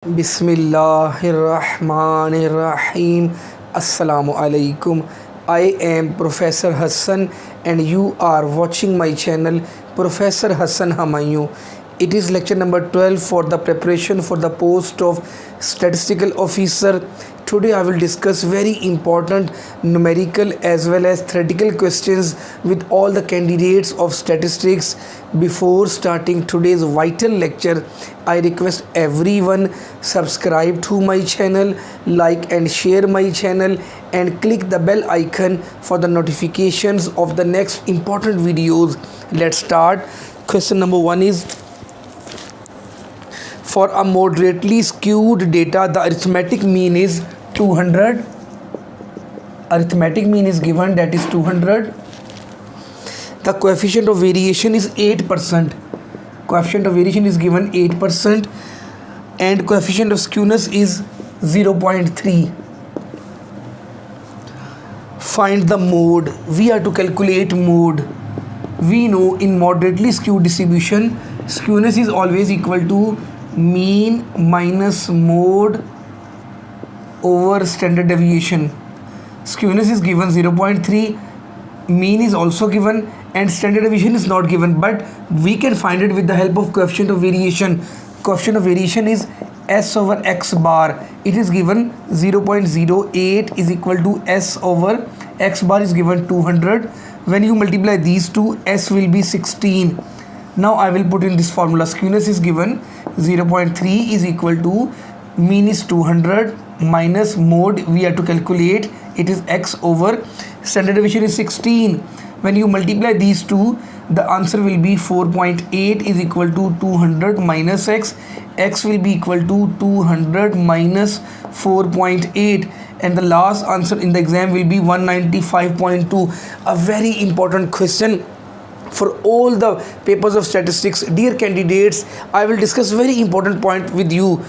Bismillahirrahmanirrahim. Assalamu alaikum. I am Professor Hassan and you are watching my channel Professor Hassan Hamayu. It is lecture number 12 for the preparation for the post of statistical officer. Today I will discuss very important numerical as well as theoretical questions with all the candidates of statistics. Before starting today's vital lecture, I request everyone subscribe to my channel, like and share my channel and click the bell icon for the notifications of the next important videos. Let's start. Question number 1 is, for a moderately skewed data, the arithmetic mean is 200. Arithmetic mean is given, that is 200. The coefficient of variation is 8%. Coefficient of variation is given 8% and coefficient of skewness is 0.3. Find the mode. We are to calculate mode. We know in moderately skewed distribution, skewness is always equal to mean minus mode over standard deviation. Skewness is given 0.3, mean is also given and standard deviation is not given, but we can find it with the help of coefficient of variation. Coefficient of variation is s over x bar. It is given 0.08 is equal to s over x bar is given 200. When you multiply these two, s will be 16. Now I will put in this formula. Skewness is given 0.3 is equal to mean is 200 minus mode we have to calculate, it is x over standard deviation is 16. When you multiply these two, the answer will be 4.8 is equal to 200 minus x. X will be equal to 200 minus 4.8 and the last answer in the exam will be 195.2. A very important question for all the papers of statistics. Dear candidates, I will discuss very important point with you.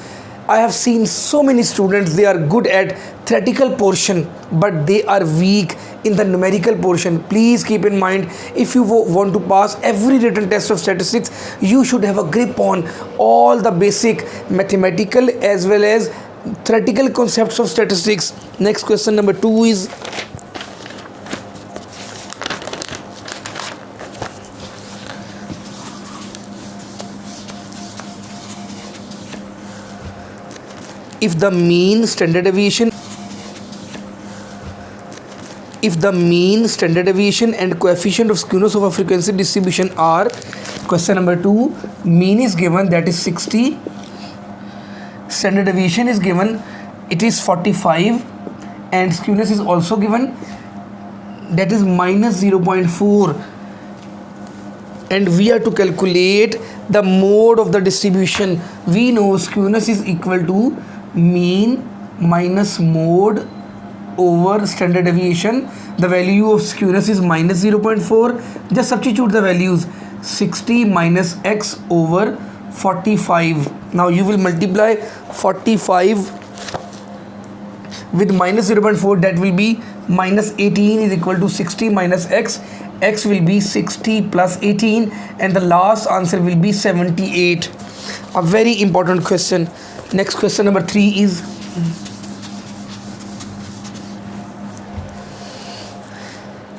I have seen so many students, they are good at theoretical portion but they are weak in the numerical portion. Please keep in mind, if you want to pass every written test of statistics, you should have a grip on all the basic mathematical as well as theoretical concepts of statistics. Next question number 2 is, if the mean standard deviation and coefficient of skewness of a frequency distribution are, question number 2, mean is given, that is 60, standard deviation is given, it is 45 and skewness is also given, that is minus 0.4, and we are to calculate the mode of the distribution. We know skewness is equal to mean minus mode over standard deviation. The value of skewness is minus 0.4. Just substitute the values, 60 minus x over 45. Now you will multiply 45 with minus 0.4, that will be minus 18 is equal to 60 minus x. X will be 60 plus 18 and the last answer will be 78. A very important question. Next question number 3 is,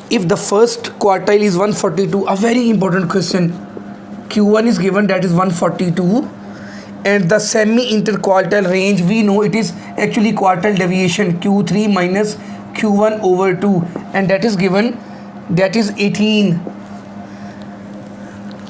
if the first quartile is 142, a very important question. Q1 is given, that is 142 and the semi-interquartile range, we know it is actually quartile deviation, Q3 minus Q1 over 2 and that is given, that is 18.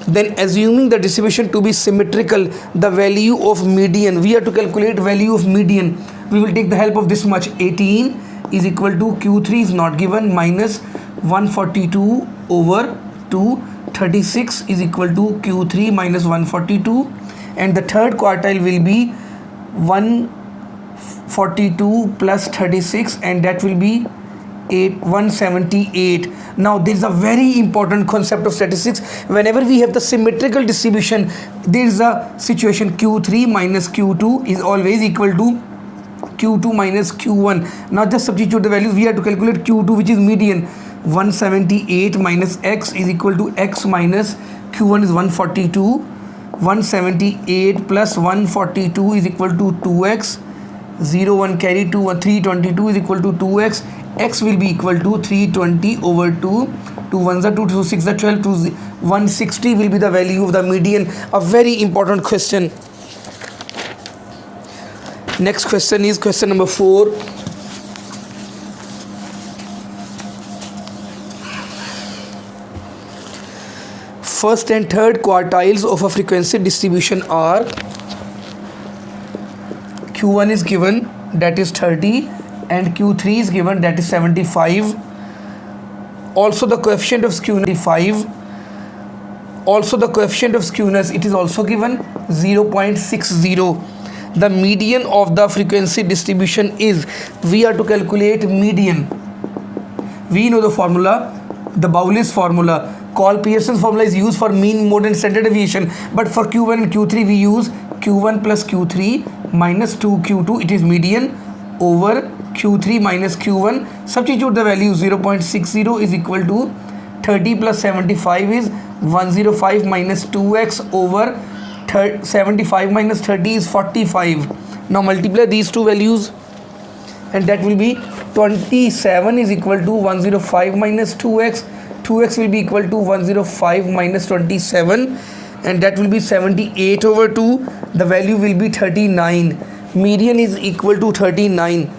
Then assuming the distribution to be symmetrical, the value of median, we have to calculate value of median. We will take the help of this much, 18 is equal to Q3 is not given minus 142 over 2, 36 is equal to Q3 minus 142 and the third quartile will be 142 plus 36 and that will be 178. Now there is a very important concept of statistics. Whenever we have the symmetrical distribution, there is a situation Q3 minus Q2 is always equal to Q2 minus Q1. Now just substitute the values. We have to calculate Q2, which is median. 178 minus x is equal to x minus Q1 is 142 178 plus 142 is equal to 2x. 0 1 carry 2 322 is equal to 2x. X will be equal to 320 over 2. 2 1s are 2, 2 6 are 12, 2 160 will be the value of the median. A very important question. Next question is question number 4. First and third quartiles of a frequency distribution are, Q1 is given, that is 30, and Q3 is given, that is 75. Also the coefficient of skewness 5. Also the coefficient of skewness, it is also given 0.60. The median of the frequency distribution is, we are to calculate median. We know the formula, the Bowley's formula. Cole-Pearson's formula is used for mean, mode and standard deviation, but for Q1 and Q3 we use Q1 plus Q3 minus 2Q2, it is median, over Q3 minus Q1. Substitute the value. 0.60 is equal to 30 plus 75 is 105 minus 2x over 75 minus 30 is 45. Now multiply these two values and that will be 27 is equal to 105 minus 2x. 2x will be equal to 105 minus 27 and that will be 78 over 2. The value will be 39. Median is equal to 39.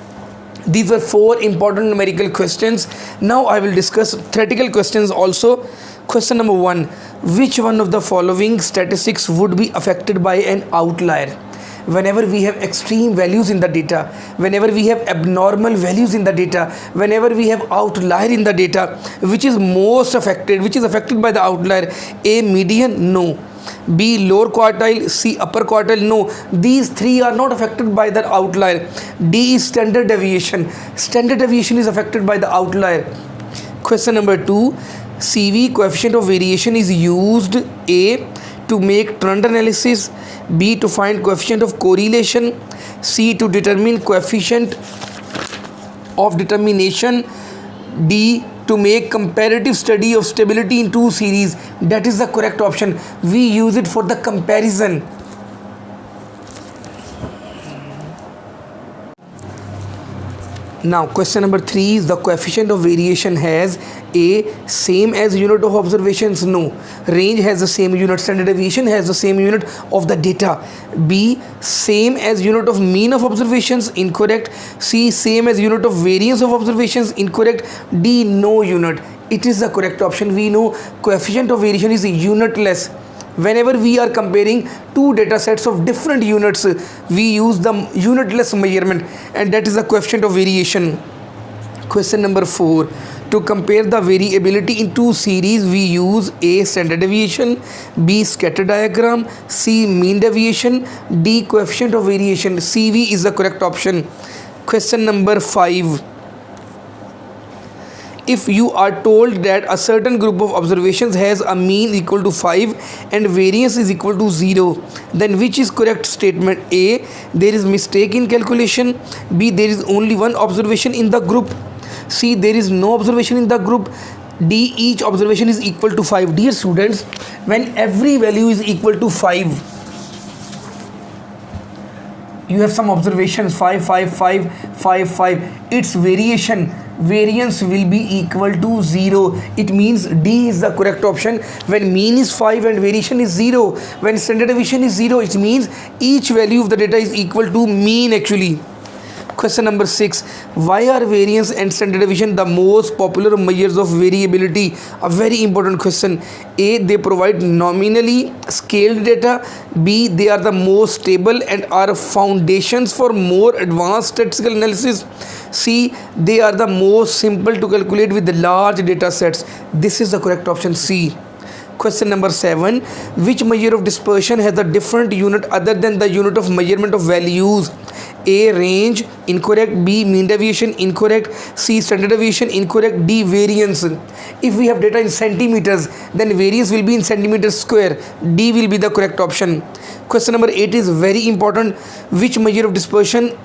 These are 4 important numerical questions. Now I will discuss theoretical questions also. Question number 1. Which one of the following statistics would be affected by an outlier? Whenever we have extreme values in the data, whenever we have abnormal values in the data, whenever we have outlier in the data, which is most affected, which is affected by the outlier? A, median? No. B, lower quartile? C, upper quartile? No. These 3 are not affected by the outlier. D is standard deviation. Standard deviation is affected by the outlier. Question number 2. CV, coefficient of variation, is used A, to make trend analysis, B, to find coefficient of correlation, C, to determine coefficient of determination, D, to make comparative study of stability in 2 series. That is the correct option. We use it for the comparison. Now question number 3 is, the coefficient of variation has A, same as unit of observations? No. Range has the same unit. Standard deviation has the same unit of the data. B, same as unit of mean of observations? Incorrect. C, same as unit of variance of observations? Incorrect. D, no unit. It is the correct option. We know coefficient of variation is unitless. Whenever we are comparing 2 data sets of different units, we use the unitless measurement, and that is the coefficient of variation. Question number 4. To compare the variability in 2 series, we use A, standard deviation, B, scatter diagram, C, mean deviation, D, coefficient of variation. CV is the correct option. Question number 5. If you are told that a certain group of observations has a mean equal to 5 and variance is equal to 0, then which is correct statement? A, there is mistake in calculation. B, there is only one observation in the group. C, there is no observation in the group. D, each observation is equal to 5. Dear students, when every value is equal to 5, you have some observations 5 5 5 5 5, its variance will be equal to 0. It means D is the correct option. When mean is 5 and variation is 0, when standard deviation is 0, it means each value of the data is equal to mean actually. Question number 6. Why are variance and standard deviation the most popular measures of variability? A very important question. A, they provide nominally scaled data. B, they are the most stable and are foundations for more advanced statistical analysis. C, they are the most simple to calculate with the large data sets. This is the correct option, C. Question number 7. Which measure of dispersion has a different unit other than the unit of measurement of values? A, range? Incorrect. B, mean deviation? Incorrect. C, standard deviation? Incorrect. D, variance. If we have data in centimeters, then variance will be in centimeters square. D will be the correct option. Question number 8 is very important. Which measure of dispersion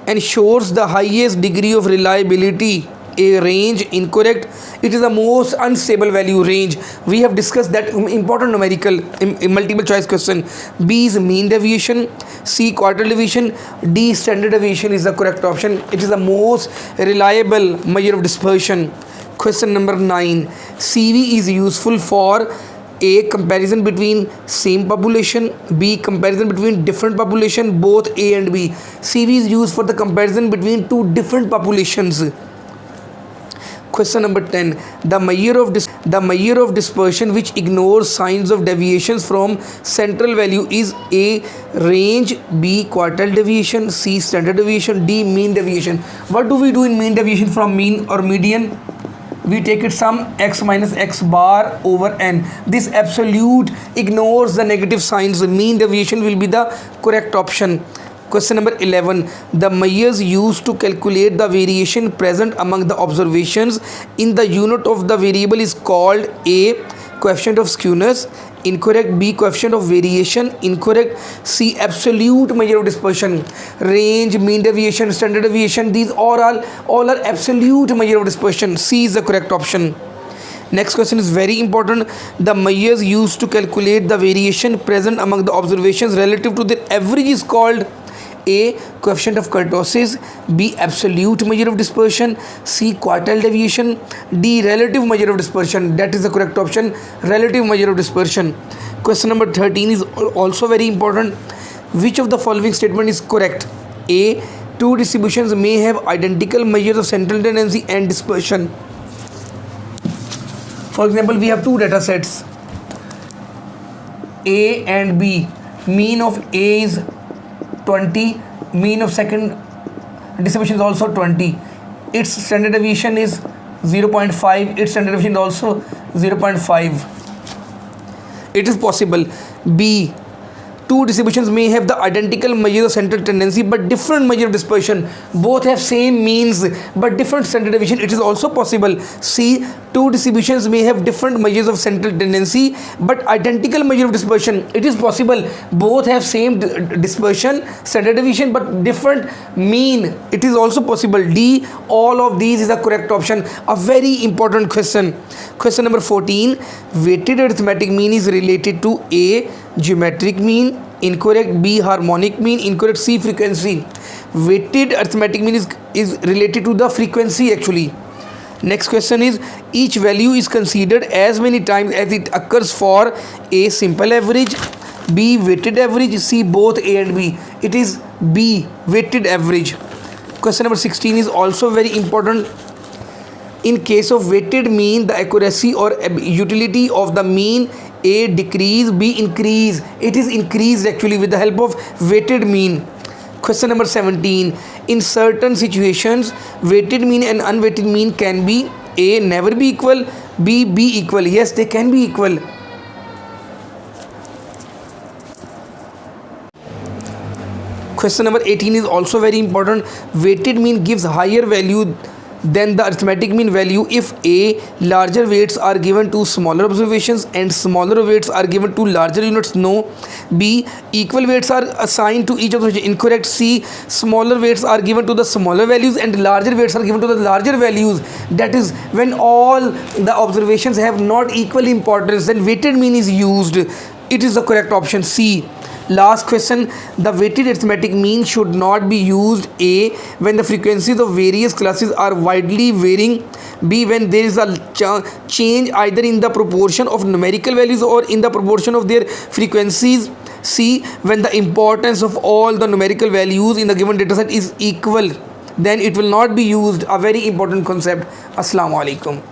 ensures the highest degree of reliability? A range, incorrect. It is the most unstable value range. We have discussed that important numerical multiple choice question. B is mean deviation, C quartile deviation, D standard deviation is the correct option. It is the most reliable measure of dispersion. Question number 9. CV is useful for A. Comparison between same population, B. Comparison between different population, both A and B. CV is used for the comparison between two different populations. Question number 10. The measure of dispersion which ignores signs of deviations from central value is A. range, B. quartile deviation, C. standard deviation, D. mean deviation. What do we do in mean deviation from mean or median? We take it sum x minus x bar over n. This absolute ignores the negative signs. The mean deviation will be the correct option. Question number 11. The measures used to calculate the variation present among the observations in the unit of the variable is called A. coefficient of skewness, incorrect. B. coefficient of variation, incorrect. C. absolute measure of dispersion. Range, mean deviation, standard deviation, these all are absolute measure of dispersion. C is the correct option. Next question is very important. The measures used to calculate the variation present among the observations relative to their average is called A. coefficient of kurtosis, B. absolute measure of dispersion, C. quartile deviation, D. relative measure of dispersion. That is the correct option, relative measure of dispersion. Question number 13 is also very important. Which of the following statement is correct? A. Two distributions may have identical measures of central tendency and dispersion. For example, we have two data sets A and B. Mean of A is 20, mean of second distribution is also 20. Its standard deviation is 0.5, its standard deviation is also 0.5. It is possible B. Two distributions may have the identical measure of central tendency but different measure of dispersion. Both have same means but different standard deviation. It is also possible. C. Two distributions may have different measures of central tendency but identical measure of dispersion. It is possible. Both have same dispersion, standard deviation but different mean. It is also possible. D. All of these is the correct option. A very important question. Question number 14. Weighted arithmetic mean is related to A. geometric mean, incorrect. B. harmonic mean, incorrect. C. frequency. Weighted arithmetic mean is related to the frequency actually. Next question is, each value is considered as many times as it occurs for A. simple average, B. weighted average, C. both A and B. It is B. weighted average. Question number 16 is also very important. In case of weighted mean, the accuracy or utility of the mean A decrease, B increase. It is increased actually with the help of weighted mean. Question number 17. In certain situations, weighted mean and unweighted mean can be A. never be equal, B. be equal. Yes, they can be equal. Question number 18 is also very important. Weighted mean gives higher value than the arithmetic mean value if A. larger weights are given to smaller observations and smaller weights are given to larger units. No. B. equal weights are assigned to each observation. Incorrect. C. smaller weights are given to the smaller values and larger weights are given to the larger values. That is, when all the observations have not equal importance, then weighted mean is used. It is the correct option, C. Last question. The weighted arithmetic mean should not be used. A. when the frequencies of various classes are widely varying. B. when there is a change either in the proportion of numerical values or in the proportion of their frequencies. C. when the importance of all the numerical values in the given dataset is equal, then it will not be used. A very important concept. Assalamu alaikum.